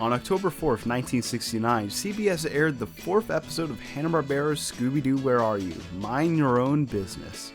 On October 4th, 1969, CBS aired the 4th episode of Hanna-Barbera's Scooby-Doo Where Are You? Mind Your Own Business.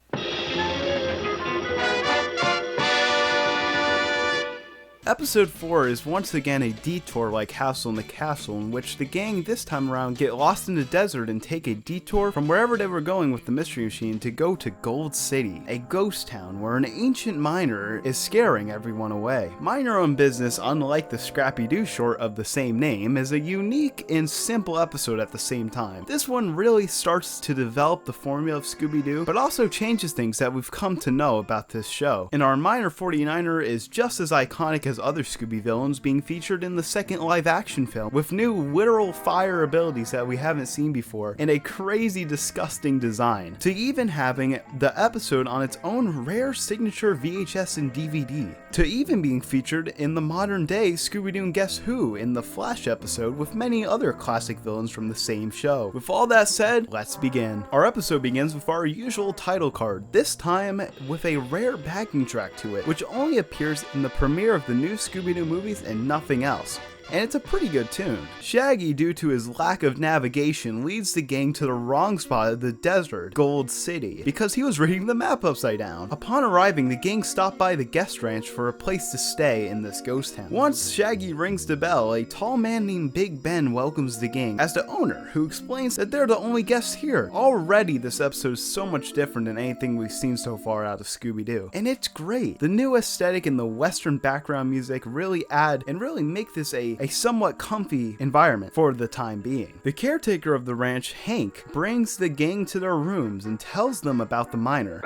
Episode 4 is once again a detour like Hassle in the Castle, in which the gang this time around get lost in the desert and take a detour from wherever they were going with the Mystery Machine to go to Gold City, a ghost town where an ancient miner is scaring everyone away. Mind Your Own Business, unlike the Scrappy-Doo short of the same name, is a unique and simple episode at the same time. This one really starts to develop the formula of Scooby-Doo, but also changes things that we've come to know about this show. And our Miner 49er is just as iconic as other Scooby villains, being featured in the second live-action film with new literal fire abilities that we haven't seen before and a crazy disgusting design, to even having the episode on its own rare signature VHS and DVD, to even being featured in the modern day Scooby-Doo and Guess Who in the Flash episode with many other classic villains from the same show. With all that said, let's begin. Our episode begins with our usual title card, this time with a rare backing track to it, which only appears in the premiere of the new Scooby-Doo movies and nothing else. And it's a pretty good tune. Shaggy, due to his lack of navigation, leads the gang to the wrong spot of the desert, Gold City, because he was reading the map upside down. Upon arriving, the gang stop by the guest ranch for a place to stay in this ghost town. Once Shaggy rings the bell, a tall man named Big Ben welcomes the gang as the owner, who explains that they're the only guests here. Already, this episode is so much different than anything we've seen so far out of Scooby-Doo, and it's great. The new aesthetic and the western background music really add and really make this a somewhat comfy environment for the time being. The caretaker of the ranch, Hank, brings the gang to their rooms and tells them about the miner.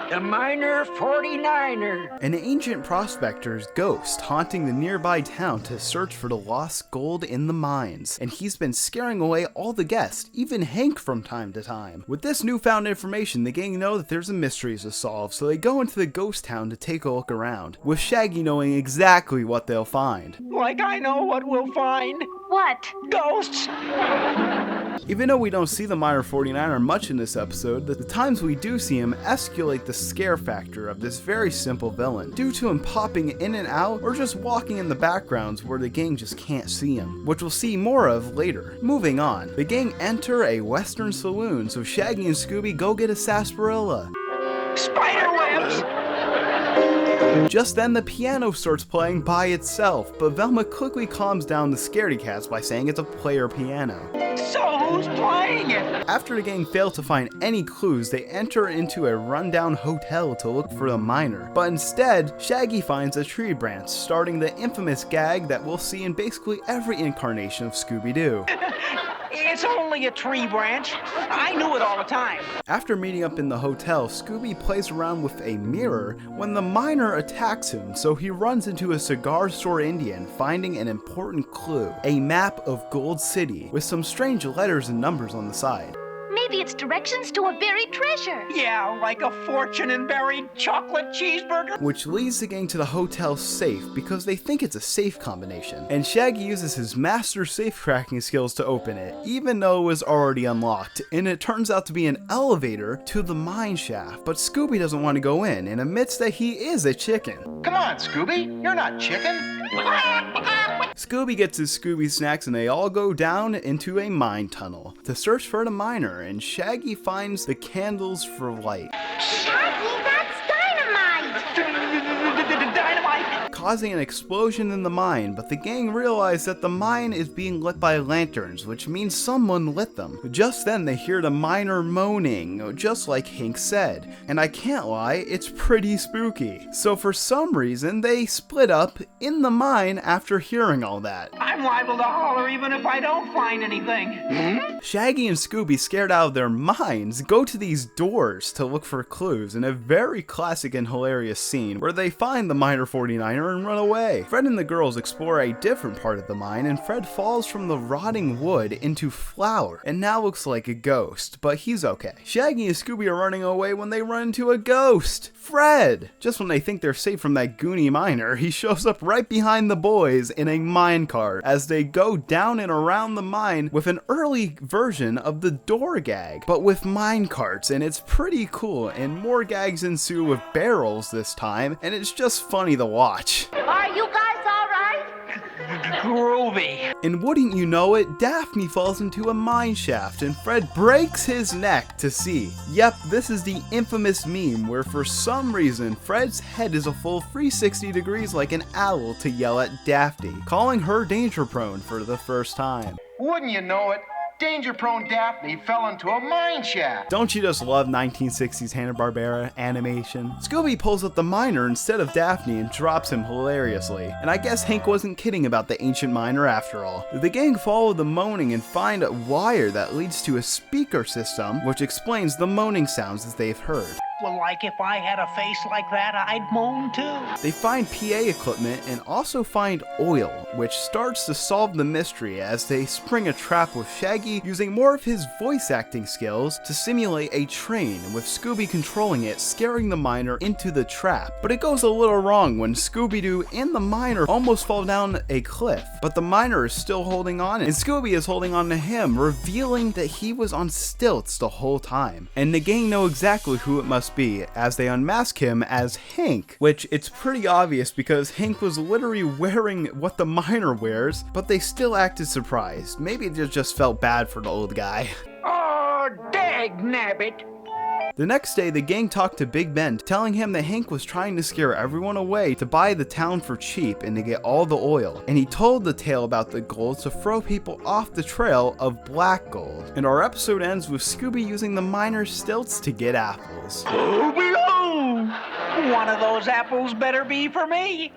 The Miner 49er. An ancient prospector's ghost haunting the nearby town to search for the lost gold in the mines, and he's been scaring away all the guests, even Hank from time to time. With this newfound information, the gang know that there's a mystery to solve, so they go into the ghost town to take a look around, with Shaggy knowing exactly what they'll find. Like I know what we'll find. What? Ghosts. Even though we don't see the Miner 49er much in this episode, the times we do see him escalate the scare factor of this very simple villain, due to him popping in and out or just walking in the backgrounds where the gang just can't see him, which we'll see more of later. Moving on, the gang enter a western saloon, so Shaggy and Scooby go get a sarsaparilla. Spiderwebs. Just then, the piano starts playing by itself, but Velma quickly calms down the scaredy cats by saying it's a player piano. So who's playing it? After the gang fail to find any clues, they enter into a rundown hotel to look for the miner. But instead, Shaggy finds a tree branch, starting the infamous gag that we'll see in basically every incarnation of Scooby-Doo. It's only a tree branch. I knew it all the time. After meeting up in the hotel, Scooby plays around with a mirror when the miner attacks him, so he runs into a cigar store Indian, finding an important clue, a map of Gold City, with some strange letters and numbers on the side. Maybe it's directions to a buried treasure. Yeah, like a fortune in buried chocolate cheeseburger. Which leads the gang to the hotel's safe because they think it's a safe combination. And Shaggy uses his master safe cracking skills to open it, even though it was already unlocked. And it turns out to be an elevator to the mine shaft. But Scooby doesn't want to go in and admits that he is a chicken. Come on, Scooby, you're not chicken. Scooby gets his Scooby snacks and they all go down into a mine tunnel to search for the miner, and Shaggy finds the candles for light. Shaggy, that's dynamite! Dynamite! Causing an explosion in the mine, but the gang realize that the mine is being lit by lanterns, which means someone lit them. Just then they hear the miner moaning, just like Hank said, and I can't lie, it's pretty spooky. So for some reason, they split up in the mine after hearing all that. I'm liable to holler even if I don't find anything. Shaggy and Scooby, scared out of their minds, go to these doors to look for clues in a very classic and hilarious scene where they find the Miner 49er and run away. Fred and the girls explore a different part of the mine, and Fred falls from the rotting wood into flour and now looks like a ghost, but he's okay. Shaggy and Scooby are running away when they run into a ghost, Fred! Just when they think they're safe from that goony miner, he shows up right behind the boys in a minecart as they go down and around the mine with an early version of the door gag, but with minecarts, and it's pretty cool, and more gags ensue with barrels this time, and it's just funny to watch. Are you guys all right? Groovy. And wouldn't you know it, Daphne falls into a mine shaft and Fred breaks his neck to see. Yep, this is the infamous meme where for some reason Fred's head is a full 360 degrees like an owl to yell at Daphne, calling her danger prone for the first time. Wouldn't you know it, danger-prone Daphne fell into a mine shaft. Don't you just love 1960s Hanna-Barbera animation? Scooby pulls up the miner instead of Daphne and drops him hilariously. And I guess Hank wasn't kidding about the ancient miner after all. The gang follow the moaning and find a wire that leads to a speaker system, which explains the moaning sounds that they've heard. Well, like if I had a face like that, I'd moan too. They find PA equipment and also find oil, which starts to solve the mystery as they spring a trap with Shaggy using more of his voice acting skills to simulate a train, with Scooby controlling it, scaring the miner into the trap. But it goes a little wrong when Scooby-Doo and the miner almost fall down a cliff, but the miner is still holding on and Scooby is holding on to him, revealing that he was on stilts the whole time. And the gang know exactly who it must be as they unmask him as Hank, which it's pretty obvious because Hank was literally wearing what the miner wears, but they still acted surprised. Maybe they just felt bad for the old guy. Oh, dag nabbit. The next day, the gang talked to Big Ben, telling him that Hank was trying to scare everyone away to buy the town for cheap and to get all the oil. And he told the tale about the gold to throw people off the trail of black gold. And our episode ends with Scooby using the miner's stilts to get apples. Oh, below. One of those apples better be for me.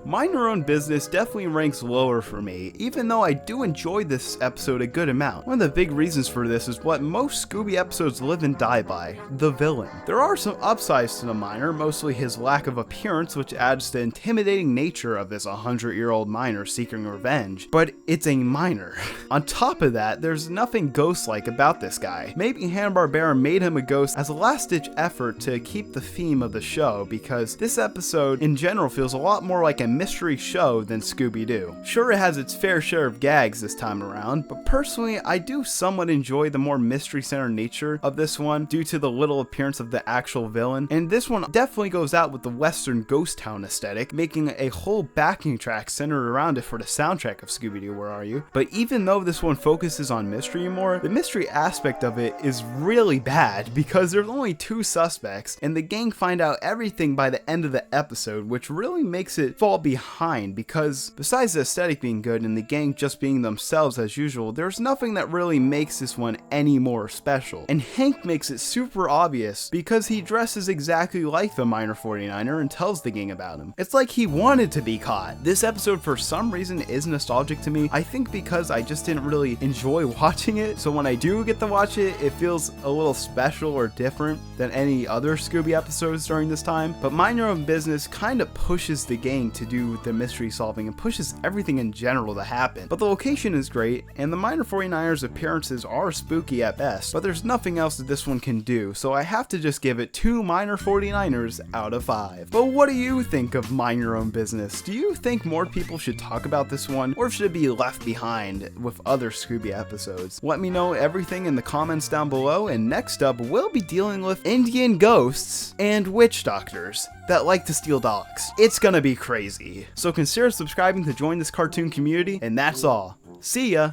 Mind Your Own Business definitely ranks lower for me, even though I do enjoy this episode a good amount. One of the big reasons for this is what most Scooby episodes live and die by, the villain. There are some upsides to the miner, mostly his lack of appearance, which adds to the intimidating nature of this 100-year-old miner seeking revenge, but it's a miner. On top of that, there's nothing ghost-like about this guy. Maybe Hanna-Barbera made him a ghost as a last-ditch effort to keep the theme of the show, because this episode in general feels a lot more like a mystery show than Scooby-Doo. Sure, it has its fair share of gags this time around, but personally I do somewhat enjoy the more mystery-centered nature of this one due to the little appearance of the actual villain, and this one definitely goes out with the western ghost town aesthetic, making a whole backing track centered around it for the soundtrack of Scooby-Doo Where Are You. But even though this one focuses on mystery more, the mystery aspect of it is really bad because there's only 2 suspects and the gang find out everything by the end of the episode, which really makes it fall behind because besides the aesthetic being good and the gang just being themselves as usual, there's nothing that really makes this one any more special. And Hank makes it super obvious because he dresses exactly like the Miner 49er and tells the gang about him. It's like he wanted to be caught. This episode for some reason is nostalgic to me. I think because I just didn't really enjoy watching it, so when I do get to watch it, it feels a little special or different than any other Scooby episodes during this time. But Mind Your Own Business kind of pushes the gang to do the mystery solving and pushes everything in general to happen. But the location is great, and the Miner 49ers appearances are spooky at best, but there's nothing else that this one can do, so I have to just give it 2 Miner 49ers out of 5. But what do you think of Mind Your Own Business? Do you think more people should talk about this one, or should it be left behind with other Scooby episodes? Let me know everything in the comments down below, and next up we'll be dealing with Indian ghosts and witch doctors that like to steal dogs. It's gonna be crazy. So consider subscribing to join this cartoon community, and that's all. See ya!